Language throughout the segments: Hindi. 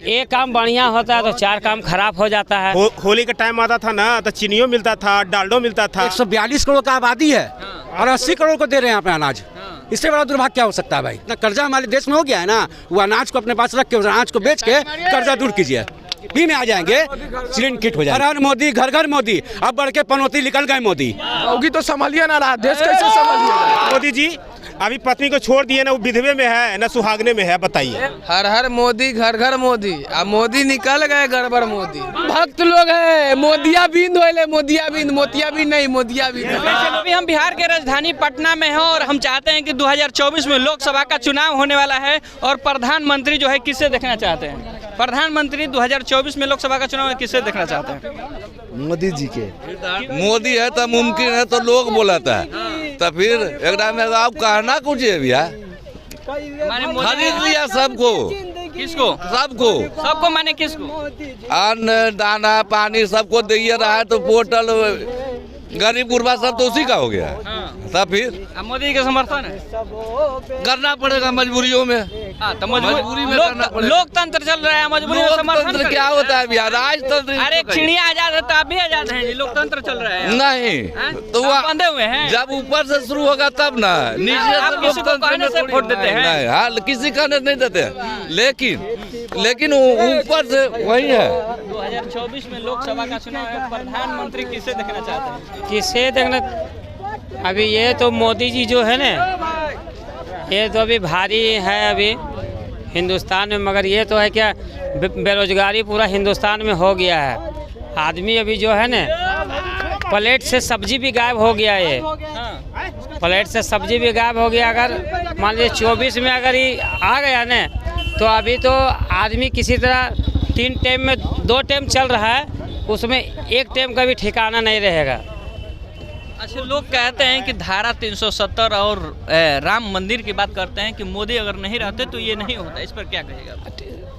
एक काम बढ़िया होता है तो चार काम खराब हो जाता है। होली का टाइम आता था ना तो चीनियों मिलता था, डालडो मिलता था। 142 करोड़ का आबादी है और 80 करोड़ को दे रहे हैं यहाँ पे अनाज। इससे बड़ा दुर्भाग्य क्या हो सकता है भाई? इतना कर्जा हमारे देश में हो गया है ना, वो अनाज को अपने पास रख के उस अनाज को बेच के कर्जा दूर कीजिए, फ्री में आ जाएंगे, सिलेंडर किट हो जाएगा। हर मोदी, घर घर मोदी, अब बढ़ के पनौती निकल गए मोदी। होगी तो संभालिए ना रहा, देश कैसे संभालिए? मोदी जी अभी पत्नी को छोड़ दिए ना, वो विधवे में है ना सुहागने में है, बताइए। हर हर मोदी, घर घर मोदी, अब मोदी निकल गए, गड़बड़ मोदी। भक्त लोग है, मोदिया बिंद होले, मोदिया बिंद, मोतिया भी नहीं, मोदिया बिंद। अभी हम बिहार के राजधानी पटना में हैं और हम चाहते हैं कि 2024 में लोकसभा का चुनाव होने वाला है और प्रधानमंत्री जो है किससे देखना चाहते हैं? प्रधानमंत्री 2024 में लोकसभा का चुनाव किससे देखना चाहते हैं? मोदी जी के। मोदी है तो मुमकिन है तो लोग बोलाता है, तो फिर एकदम में आप कहना कुछ है भैया, खरीद लिया सबको। किसको? सबको माने किसको? अन्न दाना पानी सबको दिए रहा है, तो पोर्टल गरीब गुरबा सब तो उसी का हो गया। तब फिर मोदी के समर्थन है, करना पड़ेगा मजबूरियों में। तो मजबूरी में लोकतंत्र चल रहा है, मजबूरी में समर्थन क्या होता है भैया? राजतंत्र। अरे चिड़िया आजाद है तो आप भी आजाद हैं, लोकतंत्र चल रहा है। नहीं तो वो बंधे हुए हैं, जब ऊपर से शुरू होगा तब ना, नीचे से वोट देते हैं। नहीं, हाँ किसी का नहीं देते, लेकिन ऊपर से वही है। 2024 में लोकसभा का चुनाव है, प्रधानमंत्री किसे देखना चाहते हैं? किसे देखना? अभी ये तो मोदी जी जो है ना, ये तो अभी भारी है अभी हिंदुस्तान में, मगर ये तो है क्या, बेरोजगारी पूरा हिंदुस्तान में हो गया है। आदमी अभी जो है ना, प्लेट से सब्जी भी गायब हो गया, ये प्लेट से सब्जी भी गायब हो गया। अगर मान लीजिए 24 में अगर ये आ गया ना, तो अभी तो आदमी किसी तरह 3 टाइम में 2 टाइम चल रहा है, उसमें 1 टाइम का भी ठिकाना नहीं रहेगा। अच्छा, लोग कहते हैं कि धारा 370 और राम मंदिर की बात करते हैं कि मोदी अगर नहीं रहते तो ये नहीं होता, इस पर क्या कहेगा?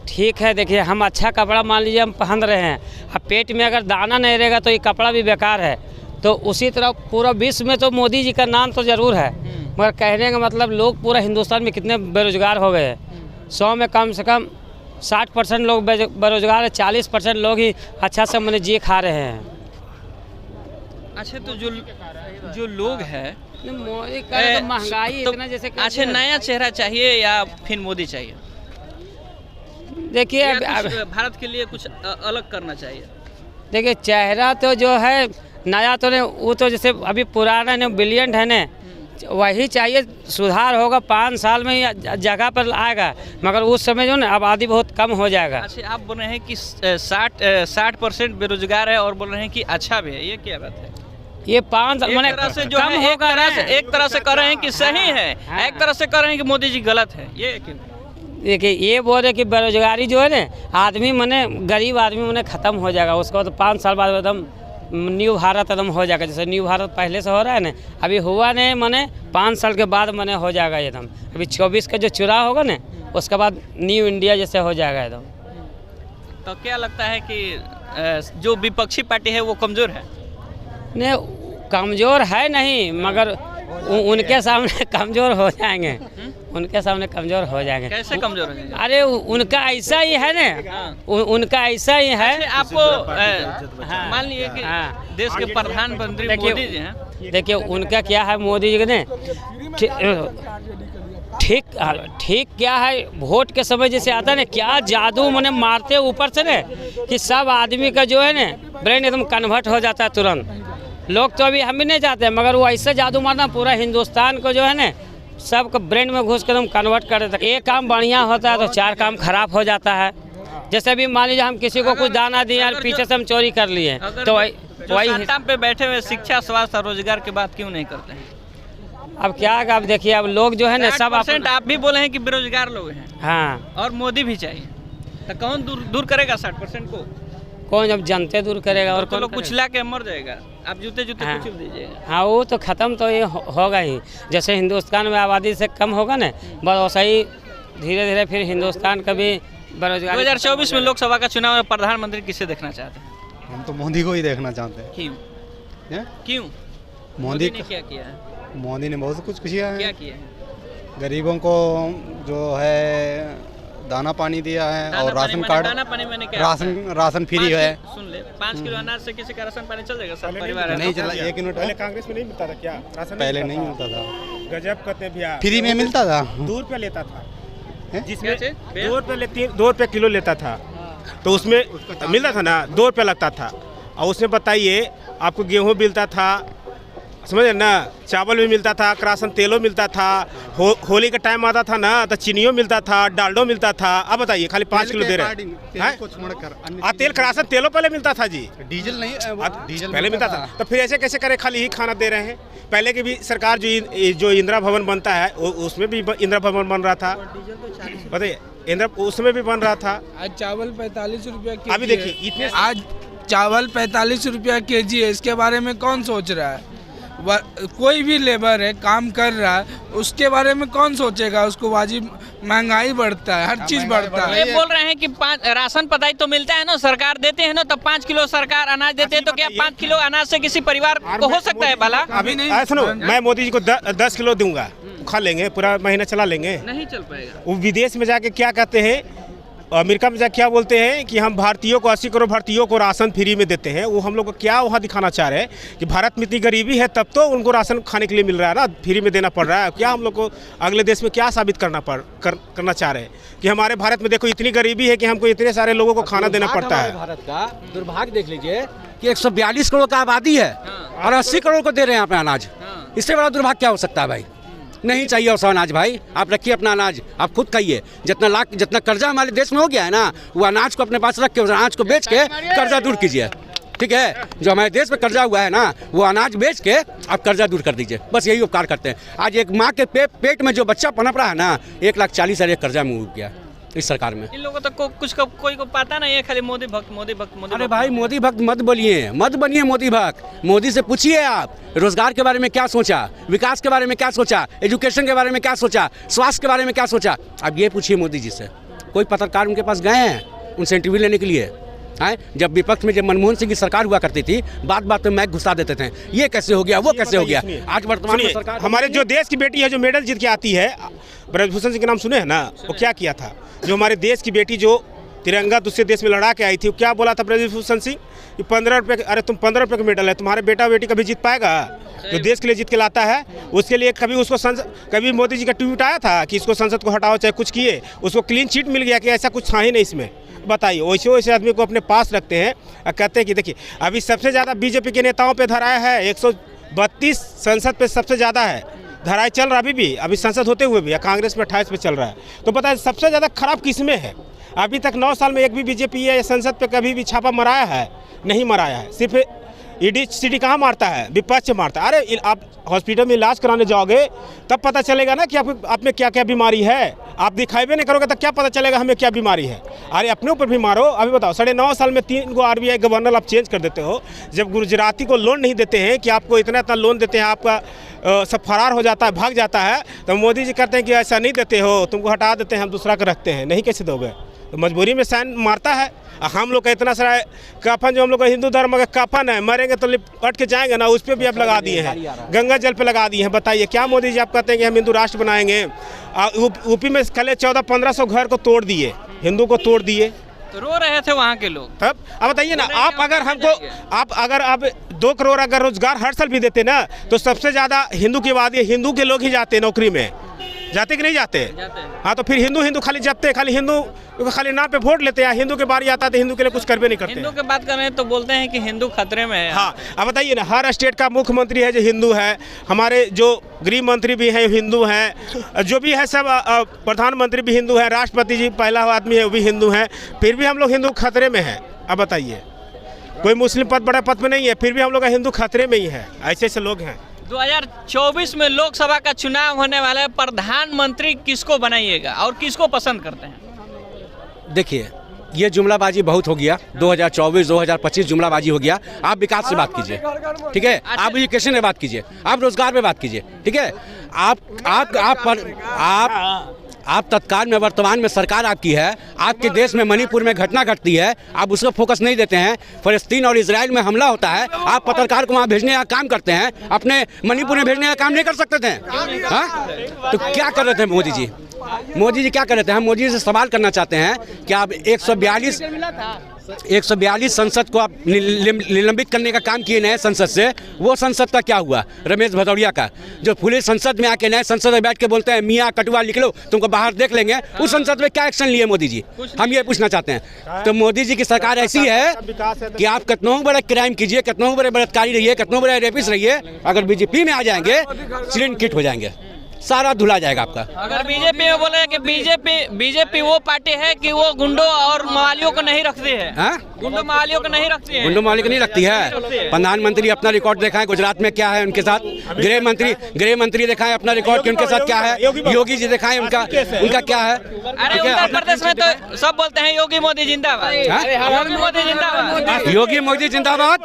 ठीक है, देखिए हम अच्छा कपड़ा मान लीजिए हम पहन रहे हैं, अब पेट में अगर दाना नहीं रहेगा तो ये कपड़ा भी बेकार है। तो उसी तरह पूरा विश्व में तो मोदी जी का नाम तो ज़रूर है, मगर कहने का मतलब लोग पूरा हिंदुस्तान में कितने बेरोजगार हो गए हैं। 100 में कम से कम 60% लोग बेरोजगार है, 40% लोग ही अच्छा से मैंने जी खा रहे हैं। अच्छा, तो जो लोग हैं, मोदी का तो महंगाई तो, इतना जैसे अच्छा नया चेहरा चाहिए या फिर मोदी चाहिए? देखिए भारत के लिए कुछ अलग करना चाहिए। देखिए चेहरा तो जो है नया तो नहीं, वो तो जैसे अभी पुराना ने ब्रिलियंट है ना, वही चाहिए। सुधार होगा 5 साल में ही जगह पर आएगा, मगर उस समय जो ना आबादी बहुत कम हो जाएगा। अच्छा, आप बोल रहे हैं कि 60% बेरोजगार है और बोल रहे हैं कि अच्छा भी है, ये क्या बात है? ये 5 मैंने तरह से जो है एक तरह से कह रहे हैं कि सही है, एक तरह से कह रहे हैं कि मोदी जी गलत है, ये क्यों? देखिए ये बोल रहे कि बेरोजगारी जो है ना, आदमी मने गरीब आदमी मने ख़त्म हो जाएगा, उसको तो 5 साल बाद एकदम न्यू भारत एकदम हो जाएगा। जैसे न्यू भारत पहले से हो रहा है ना, अभी हुआ नहीं, मने 5 साल के बाद मने हो जाएगा एकदम। अभी 24 का जो चुनाव होगा ना, उसके बाद न्यू इंडिया जैसे हो जाएगा एकदम। तो क्या लगता है कि जो विपक्षी पार्टी है वो कमज़ोर है? नहीं, कमज़ोर है नहीं, मगर उनके सामने कमज़ोर हो जाएंगे, उनके सामने कमज़ोर हो जाएंगे। कैसे कमज़ोर हो जाएंगे? अरे उनका ऐसा ही है ना, उनका ऐसा ही है। आपको मान लीजिए कि देश के प्रधानमंत्री मोदी जी हैं, देखिए उनका क्या है, मोदी जी ने ठीक क्या है, वोट के समय जैसे आता है ना, क्या जादू मने मारते ऊपर से ना कि सब आदमी का जो है ना ब्रेन एकदम कन्वर्ट हो जाता है तुरंत। लोग तो अभी हम भी नहीं चाहते, मगर वो ऐसा जादू मारना पूरा हिंदुस्तान को जो है ना, सबको ब्रेन में घुस कर एकदम कन्वर्ट कर देता है। एक काम बढ़िया होता है तो 4 काम खराब हो जाता है। जैसे अभी मान लीजिए हम किसी को कुछ दाना दिए और पीछे से हम चोरी कर लिए, तो वही पे बैठे हुए शिक्षा, स्वास्थ्य और रोजगार की बात क्यों नहीं करते हैं? अब क्या, अब देखिए अब लोग जो है ना सब आप भी बोले हैं कि बेरोजगार लोग हैं, हाँ, और मोदी भी चाहिए, तो कौन दूर करेगा 60% को? कौन, जब जनते दूर करेगा और तो लोग कुचला के मर जाएगा। आप जूते कुचल दीजिएगा। हाँ, वो तो ख़त्म तो ये होगा ही। जैसे हिंदुस्तान में आबादी से कम होगा ना, बस वैसा ही धीरे धीरे फिर हिंदुस्तान का भी बेरोजगारी। 2024 में लोकसभा का चुनाव में प्रधानमंत्री किसे देखना चाहते हैं? हम तो मोदी को ही देखना चाहते हैं। क्यों? मोदी ने क्या किया है? मोदी ने बहुत कुछ किया है। क्या किया है? गरीबों को जो है दाना पानी दिया है दाना और पानी राशन मैंने- कार्ड, दाना पानी मैंने क्या राशन फ्री है। सुन ले 5 किलो अनाज से किसी का राशन पानी चल जाएगा सब परिवार है नहीं तो? चला, 1 यूनिट पहले कांग्रेस में नहीं मिलता था क्या राशन? पहले नहीं मिलता था, गजब करते हैं भैया। फ्री में मिलता था। 2 रुपया लेता था, क्या जिसमें चीज़? 2 रुपये किलो लेता था, तो उसमें मिलता था ना, 2 रुपया लगता था। और उसमें बताइए आपको गेहूँ मिलता था, समझ ना, चावल भी मिलता था, राशन तेलों मिलता था, होली का टाइम आता था ना तो चीनियों मिलता था, डालडो मिलता था। अब बताइए खाली 5 किलो दे रहे हैं। तेल का राशन तेलों पहले मिलता था जी, डीजल नहीं, डीजल पहले मिलता था। तो फिर ऐसे कैसे करे, खाली ही खाना दे रहे हैं। पहले की भी सरकार जो इंदिरा भवन बनता है उसमें भी इंदिरा भवन बन रहा था, बताइए इंदिरा उसमें भी बन रहा था। आज चावल 45 रुपया केजी अभी देखिए इतने आज चावल 45 रुपया केजी है, इसके बारे में कौन सोच रहा है? कोई भी लेबर है काम कर रहा है उसके बारे में कौन सोचेगा? उसको वाजिब महंगाई बढ़ता है, हर चीज बढ़ता है। ये बोल रहे हैं कि राशन पताई तो मिलता है ना, सरकार देते हैं ना, तो 5 किलो सरकार अनाज देते हैं, तो क्या 5 किलो अनाज से किसी परिवार को हो सकता है भला? अभी नहीं सुनो, मैं मोदी जी को 10 किलो दूंगा, खा लेंगे, पूरा महीना चला लेंगे। नहीं चल पाएगा। वो विदेश में जाके क्या कहते हैं, अमेरिका में जाके क्या बोलते हैं कि हम भारतीयों को 80 करोड़ भारतीयों को राशन फ्री में देते हैं। वो हम लोग को क्या वहाँ दिखाना चाह रहे हैं कि भारत में इतनी गरीबी है तब तो उनको राशन खाने के लिए मिल रहा है ना, फ्री में देना पड़ रहा है। क्या हम लोग को अगले देश में क्या साबित करना चाह रहे हैं कि हमारे भारत में देखो इतनी गरीबी है कि हमको इतने सारे लोगों को खाना देना पड़ता है। भारत का दुर्भाग्य देख लीजिए कि 142 करोड़ का आबादी है और 80 करोड़ को दे रहे हैं यहाँ पे अनाज। इससे बड़ा दुर्भाग्य क्या हो सकता है भाई? नहीं चाहिए उस अनाज भाई, आप रखिए अपना अनाज, आप खुद खाइए। जितना कर्जा हमारे देश में हो गया है ना, वो अनाज को अपने पास रख के उस अनाज को बेच के कर्जा दूर कीजिए, ठीक है? जो हमारे देश में कर्जा हुआ है ना, वो अनाज बेच के आप कर्जा दूर कर दीजिए, बस यही उपकार करते हैं। आज एक माँ के पेट में जो बच्चा पनप रहा है ना, 1,40,000 कर्जा में उग गया इस सरकार में। इन लोगों को कोई को पता नहीं है, खाली मोदी भक्त मोदी भक्त मोदी अरे भक्त। भाई मोदी भक्त मत बोलिए, मत बनिए मोदी भक्त। मोदी से पूछिए आप रोजगार के बारे में क्या सोचा, विकास के बारे में क्या सोचा, एजुकेशन के बारे में क्या सोचा, स्वास्थ्य के बारे में क्या सोचा। अब ये पूछिए मोदी जी से। कोई पत्रकार उनके पास गए हैं उनसे इंटरव्यू लेने के लिए? हैं? जब विपक्ष में जब मनमोहन सिंह की सरकार हुआ करती थी, बात में मैच घुसा देते थे, ये कैसे हो गया, वो कैसे हो गया। आज वर्तमान में सरकार, हमारे जो देश की बेटी है जो मेडल जीत के आती है, ब्रजभूषण सिंह के नाम सुने हैं ना, वो क्या किया था? जो हमारे देश की बेटी जो तिरंगा दूसरे देश में लड़ा के आई थी, वो क्या बोला था ब्रजभूषण सिंह कि 15 रुपये, अरे तुम 15 रुपये का मेडल है, तुम्हारे बेटा बेटी कभी जीत पाएगा? जो देश के लिए जीत के लाता है उसके लिए कभी उसको कभी मोदी जी का ट्वीट आया था कि इसको संसद को हटाओ चाहे कुछ किए, उसको क्लीन चिट मिल गया कि ऐसा कुछ था ही नहीं इसमें। बताइए वैसे वैसे आदमी को अपने पास रखते हैं और कहते हैं कि देखिए अभी सबसे ज़्यादा बीजेपी के नेताओं पे धराया है, 132 संसद पे सबसे ज़्यादा है धराई चल रहा अभी संसद होते हुए भी, या कांग्रेस में 28 पे चल रहा है। तो बताइए सबसे ज़्यादा खराब किसमें है? अभी तक 9 साल में एक भी बीजेपी या संसद पे कभी भी छापा मराया है? नहीं मराया है। सिर्फ ईडी सीडी कहाँ मारता है? विपक्ष मारता है। अरे आप हॉस्पिटल में इलाज कराने जाओगे तब पता चलेगा ना कि आप में क्या क्या बीमारी है। आप दिखाई भी नहीं करोगे तो क्या पता चलेगा हमें क्या बीमारी है? अरे अपने ऊपर भी मारो। अभी बताओ 9.5 साल में 3 गो RBI गवर्नर आप चेंज कर देते हो। जब गुजराती को लोन नहीं देते हैं कि आपको इतना लोन देते हैं, आपका सब फरार हो जाता है, भाग जाता है, तो मोदी जी कहते हैं कि ऐसा नहीं देते हो, तुमको हटा देते हैं, हम दूसरा को रखते हैं। नहीं कैसे दोगे? तो मजबूरी में साइन मारता है। हम लोग का इतना सारा कफन, जो हम लोग का हिंदू धर्म का कफन है, मरेंगे तो लिपट के जाएंगे ना, उस पर भी आप लगा दिए हैं, गंगा जल पे लगा दिए हैं। बताइए क्या मोदी जी आप कहते हैं कि हम हिंदू राष्ट्र बनाएंगे? यूपी में कल 1400-1500 घर को तोड़ दिए, हिंदू को तोड़ दिए, तो रो रहे थे वहाँ के लोग। तब अब बताइए ना, आप अगर आप 2 करोड़ अगर रोजगार हर साल भी देते ना, तो सबसे ज़्यादा हिंदू की आबादी, हिंदू के लोग ही जाते नौकरी में, जाते कि नहीं जाते? हाँ, तो फिर हिंदू खाली जपते, खाली हिंदू खाली नाम पे वोट लेते हैं, हिंदू के बारी आता है तो हिंदू के लिए कुछ करवे नहीं करते। हिंदू की बात कर रहे हैं तो बोलते हैं कि हिंदू खतरे में है। हाँ, अब बताइए ना, हर स्टेट का मुख्यमंत्री है जो हिंदू है, हमारे जो गृह मंत्री भी हैं हिंदू हैं, जो भी है सब प्रधानमंत्री भी हिंदू है, राष्ट्रपति जी पहला आदमी है वो भी हिंदू है, फिर भी हम लोग हिंदू खतरे में हैं। अब बताइए, कोई मुस्लिम पद बड़े पद में नहीं है, फिर भी हम लोग हिंदू खतरे में ही है। ऐसे लोग हैं। 2024 में लोकसभा का चुनाव होने वाला है, प्रधानमंत्री किसको बनाइएगा और किसको पसंद करते हैं? देखिए ये जुमलाबाजी बहुत हो गया, 2024 2025 जुमलाबाजी हो गया। आप विकास से बात कीजिए, ठीक है? आप एजुकेशन में बात कीजिए, आप रोजगार में बात कीजिए, ठीक है? आप तत्काल में वर्तमान में सरकार आपकी है, आपके देश में मणिपुर में घटना घटती है, आप उसको फोकस नहीं देते हैं। फलस्तीन और इजराइल में हमला होता है, आप पत्रकार को वहाँ भेजने का काम करते हैं, अपने मणिपुर में भेजने का काम नहीं कर सकते थे। हाँ, तो क्या कर रहे थे मोदी जी? मोदी जी क्या कर रहे थे? हम मोदी जी से सवाल करना चाहते हैं कि आप 142 संसद को आप निलंबित करने का काम किए नए संसद से, वो संसद का क्या हुआ? रमेश भदौरिया का जो पूरे संसद में आके नए संसद में बैठ के बोलते हैं मियाँ कटुआ लिख लो, तुमको बाहर देख लेंगे, उस संसद में क्या एक्शन लिए मोदी जी? हम ये पूछना चाहते हैं। तो मोदी जी की सरकार ऐसी है कि आप कितनों बड़े क्राइम कीजिए, कितनों बड़े बलात्कारी रहिए, कितनों बड़े रेपिस्ट रहिए, अगर बीजेपी में आ जाएंगे सिलिंडर किट हो जाएंगे, सारा धुला जाएगा आपका। अगर बीजेपी में बोले कि बीजेपी वो पार्टी है कि वो गुंडों और मवालियों को नहीं रखती है, गुंडों मवालियों को नहीं रखती है, गुंडों मवाली को नहीं रखती है। प्रधानमंत्री अपना रिकॉर्ड दिखाएं गुजरात में क्या है उनके साथ, गृह मंत्री दिखाएं अपना रिकॉर्ड कि उनके साथ क्या है, योगी जी दिखाएं उनका क्या है। अरे उत्तर प्रदेश में तो सब बोलते हैं योगी मोदी जिंदाबाद, योगी मोदी जिंदाबाद, योगी मोदी जिंदाबाद,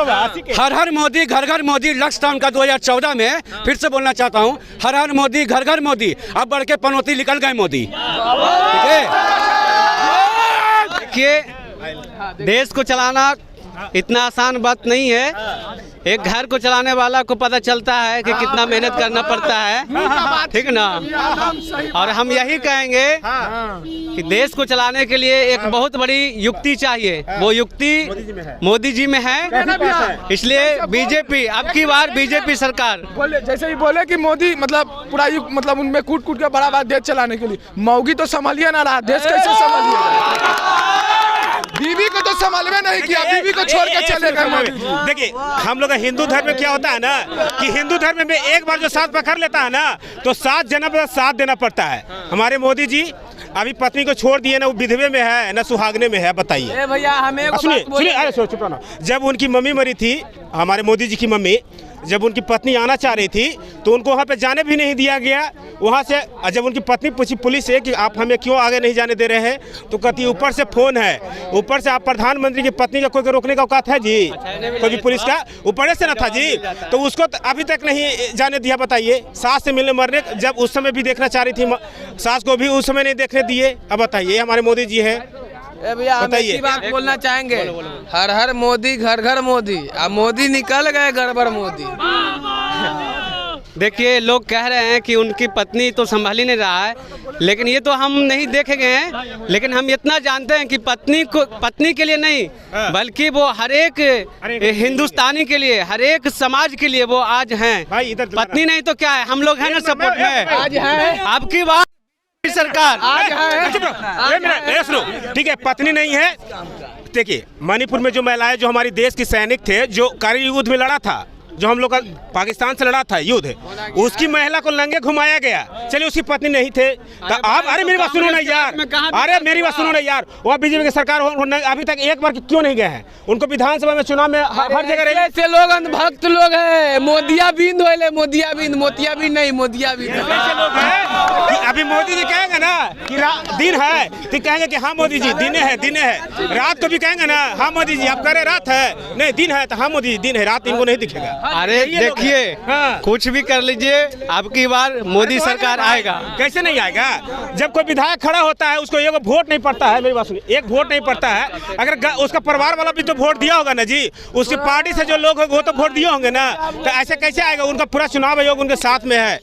हर हर मोदी घर घर मोदी लक्ष्य था उनका 2014 में। फिर से बोलना चाहता हूँ, हर हर मोदी घर घर मोदी, अब बढ़ के पनौती निकल गए मोदी। ठीक है, देखिए देश को चलाना इतना आसान बात नहीं है। एक घर को चलाने वाला को पता चलता है कि कितना मेहनत करना पड़ता है, ठीक ना। और हम यही कहेंगे कि देश को चलाने के लिए एक बहुत बड़ी युक्ति चाहिए, वो युक्ति मोदी जी में है। इसलिए बीजेपी, अब की बार बीजेपी सरकार बोले जैसे ही बोले कि मोदी मतलब पूरा युग मतलब उनमें कूट के बड़ा बात देश चलाने के लिए, मौगी तो संभालिए ना रहा, देश कैसे संभालिए? बीवी को तो संभालवे नहीं किया, बीवी को छोड़ के चले गए। देखिए हम लोग का हिंदू धर्म में क्या होता है ना कि हिंदू धर्म में एक बार जो साथ पकड़ लेता है ना तो 7 जन्म पर साथ देना पड़ता है। हमारे मोदी जी अभी पत्नी को छोड़ दिए ना, वो विधवे में है ना सुहागने में है, बताइए भैया हमें सुनिए। अरे चुप रहो। जब उनकी मम्मी मरी थी, हमारे मोदी जी की मम्मी, जब उनकी पत्नी आना चाह रही थी तो उनको वहाँ पे जाने भी नहीं दिया गया। वहाँ से जब उनकी पत्नी पूछी पुलिस से कि आप हमें क्यों आगे नहीं जाने दे रहे हैं, तो कहती ऊपर से फोन है, ऊपर से आप प्रधानमंत्री की पत्नी का कोई रोकने का औकात है जी? कोई भी पुलिस का ऊपर से ना था जी, तो उसको अभी तक नहीं जाने दिया। बताइए, सास से मिलने मरने जब उस समय भी देखना चाह रही थी, सास को भी उस समय नहीं देखने दिए। अब बताइए, हमारे मोदी जी है। भैया हम एक ही बात बोलना चाहेंगे, हर हर मोदी घर घर मोदी, अब मोदी निकल गए गड़बड़ मोदी। देखिए लोग कह रहे हैं कि उनकी पत्नी तो संभाल ही नहीं रहा है, लेकिन ये तो हम नहीं देखे गए हैं। लेकिन हम इतना जानते हैं कि पत्नी के लिए नहीं, बल्कि वो हर एक हिंदुस्तानी के लिए, हर एक समाज के लिए वो आज हैं। पत्नी नहीं तो क्या है, हम लोग हैं ना सपोर्ट में आज हैं। आपकी बात सरकार आज है, सुनो ठीक है, पत्नी नहीं है। देखिए मणिपुर में जो महिलाएं, जो हमारी देश की सैनिक थे, जो कारगिल युद्ध में लड़ा था, जो हम लोग का पाकिस्तान से लड़ा था युद्ध, उसकी महिला को लंगे घुमाया गया। चलिए उसकी पत्नी नहीं थे तो आप, अरे मेरी बात सुनो ना यार, अरे मेरी बात सुनो ना यार, वो बीजेपी की सरकार अभी तक एक बार क्यों नहीं गए हैं? उनको विधानसभा में चुनाव में हर जगह ऐसे लोग अंधभक्त लोग हैं, मोदिया बिंद होले, मोदिया बिंद, मोतिया बिंद नहीं, मोदिया बिंद। ऐसे लोग हैं कि अभी मोदी जी कहेंगे ना कि दिन है तो कहेंगे कि हाँ मोदी जी दिन है, रात को भी कहेंगे ना हाँ मोदी जी आप कह रहे रात है, नहीं दिन है तो हाँ मोदी जी दिन है, रात इनको नहीं दिखेगा। अरे देखिए कुछ भी कर लीजिए, अब की बार मोदी सरकार आएगा। कैसे नहीं आएगा? जब कोई विधायक खड़ा होता है उसको एक वोट नहीं पड़ता है, मेरी बात सुनिए, एक वोट नहीं पड़ता है। अगर उसका परिवार वाला भी तो वोट दिया होगा ना जी, उसकी पार्टी से जो लोग वो तो वोट दिए होंगे ना, तो ऐसे कैसे आएगा? उनका पूरा चुनाव आयोग उनके साथ में है।